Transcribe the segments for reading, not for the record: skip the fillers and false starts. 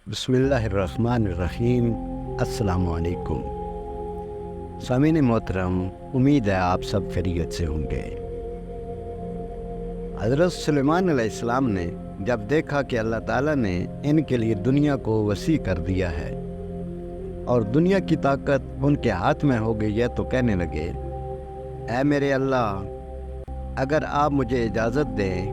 بسم اللہ الرحمن الرحیم۔ السلام علیکم سامعین محترم، امید ہے آپ سب خیریت سے ہوں گے۔ حضرت سلیمان علیہ السلام نے جب دیکھا کہ اللہ تعالیٰ نے ان کے لیے دنیا کو وسیع کر دیا ہے اور دنیا کی طاقت ان کے ہاتھ میں ہو گئی ہے، تو کہنے لگے، اے میرے اللہ، اگر آپ مجھے اجازت دیں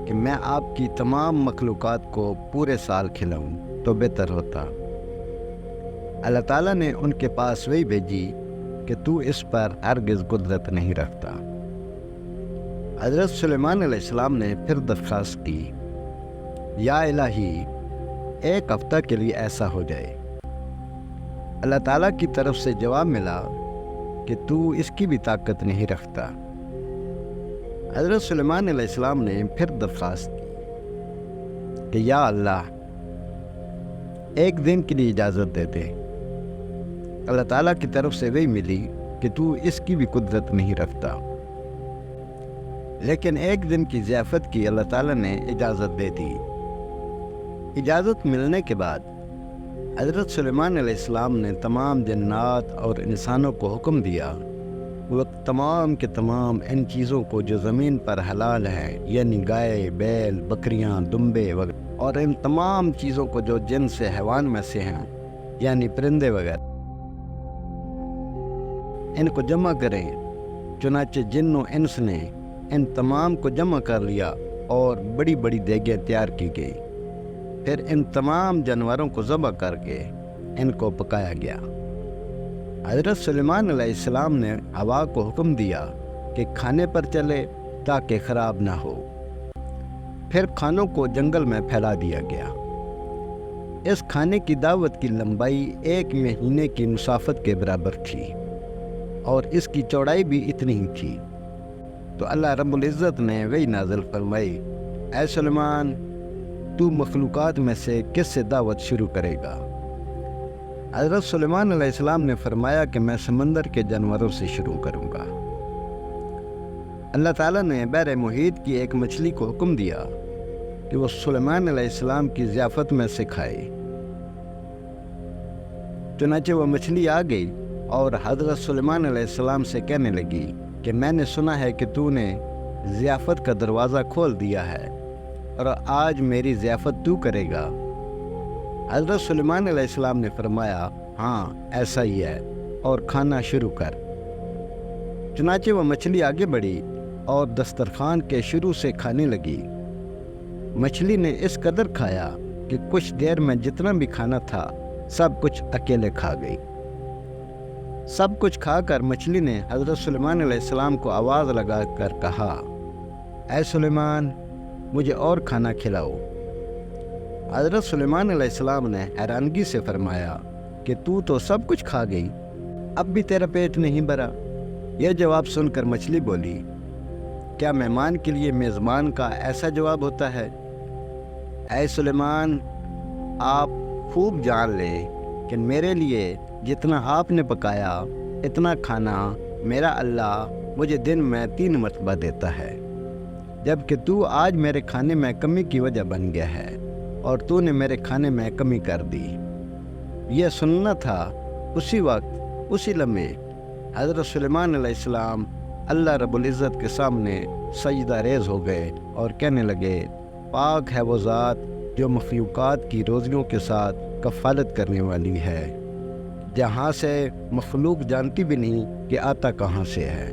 کہ میں آپ کی تمام مخلوقات کو پورے سال کھلاؤں تو بہتر ہوتا۔ اللہ تعالیٰ نے ان کے پاس وہی بھیجی کہ تو اس پر ہرگز قدرت نہیں رکھتا۔ حضرت سلیمان علیہ السلام نے پھر درخواست کی، یا الہی، ایک ہفتہ کے لیے ایسا ہو جائے۔ اللہ تعالیٰ کی طرف سے جواب ملا کہ تو اس کی بھی طاقت نہیں رکھتا۔ حضرت سلیمان علیہ السلام نے پھر درخواست کی کہ یا اللہ، ایک دن کے لیے اجازت دے دے۔ اللہ تعالیٰ کی طرف سے وہی ملی کہ تو اس کی بھی قدرت نہیں رکھتا۔ لیکن ایک دن کی ضیافت کی اللہ تعالیٰ نے اجازت دے دی۔ اجازت ملنے کے بعد حضرت سلیمان علیہ السلام نے تمام جنات اور انسانوں کو حکم دیا وہ تمام کے تمام ان چیزوں کو جو زمین پر حلال ہیں، یعنی گائے، بیل، بکریاں، دمبے وغیرہ، اور ان تمام چیزوں کو جو جن سے حیوان میں سے ہیں، یعنی پرندے وغیرہ، ان کو جمع کریں۔ چنانچہ جن و انس نے ان تمام کو جمع کر لیا اور بڑی بڑی دیگیں تیار کی گئی۔ پھر ان تمام جانوروں کو ذبح کر کے ان کو پکایا گیا۔ حضرت سلیمان علیہ السلام نے ہوا کو حکم دیا کہ کھانے پر چلے تاکہ خراب نہ ہو۔ پھر کھانوں کو جنگل میں پھیلا دیا گیا۔ اس کھانے کی دعوت کی لمبائی 1 مہینے کی مسافت کے برابر تھی اور اس کی چوڑائی بھی اتنی ہی تھی۔ تو اللہ رب العزت نے وہی نازل فرمائی، اے سلیمان، تو مخلوقات میں سے کس سے دعوت شروع کرے گا؟ حضرت سلیمان علیہ السلام نے فرمایا کہ میں سمندر کے جانوروں سے شروع کروں گا۔ اللہ تعالیٰ نے بحر محیط کی ایک مچھلی کو حکم دیا کہ وہ سلیمان علیہ السلام کی ضیافت میں سے کھائے۔ چنانچہ وہ مچھلی آ گئی اور حضرت سلیمان علیہ السلام سے کہنے لگی کہ میں نے سنا ہے کہ تو نے ضیافت کا دروازہ کھول دیا ہے اور آج میری ضیافت تو کرے گا۔ حضرت سلیمان علیہ السلام نے فرمایا، ہاں ایسا ہی ہے، اور کھانا شروع کر۔ چنانچہ وہ مچھلی آگے بڑھی اور دسترخوان کے شروع سے کھانے لگی۔ مچھلی نے اس قدر کھایا کہ کچھ دیر میں جتنا بھی کھانا تھا سب کچھ اکیلے کھا گئی۔ سب کچھ کھا کر مچھلی نے حضرت سلیمان علیہ السلام کو آواز لگا کر کہا، اے سلیمان، مجھے اور کھانا کھلاؤ۔ حضرت سلیمان علیہ السلام نے حیرانگی سے فرمایا کہ تو سب کچھ کھا گئی، اب بھی تیرا پیٹ نہیں بھرا؟ یہ جواب سن کر مچھلی بولی، کیا مہمان کے لیے میزبان کا ایسا جواب ہوتا ہے؟ اے سلیمان، آپ خوب جان لیں کہ میرے لیے جتنا آپ نے پکایا اتنا کھانا میرا اللہ مجھے دن میں 3 مرتبہ دیتا ہے، جبکہ تو آج میرے کھانے میں کمی کی وجہ بن گیا ہے اور تو نے میرے کھانے میں کمی کر دی۔ یہ سننا تھا۔ اسی وقت، اسی لمحے حضرت سلیمان علیہ السلام اللہ رب العزت کے سامنے سجدہ ریز ہو گئے اور کہنے لگے، پاک ہے وہ ذات جو مخلوقات کی روزیوں کے ساتھ کفالت کرنے والی ہے، جہاں سے مخلوق جانتی بھی نہیں کہ آتا کہاں سے ہے۔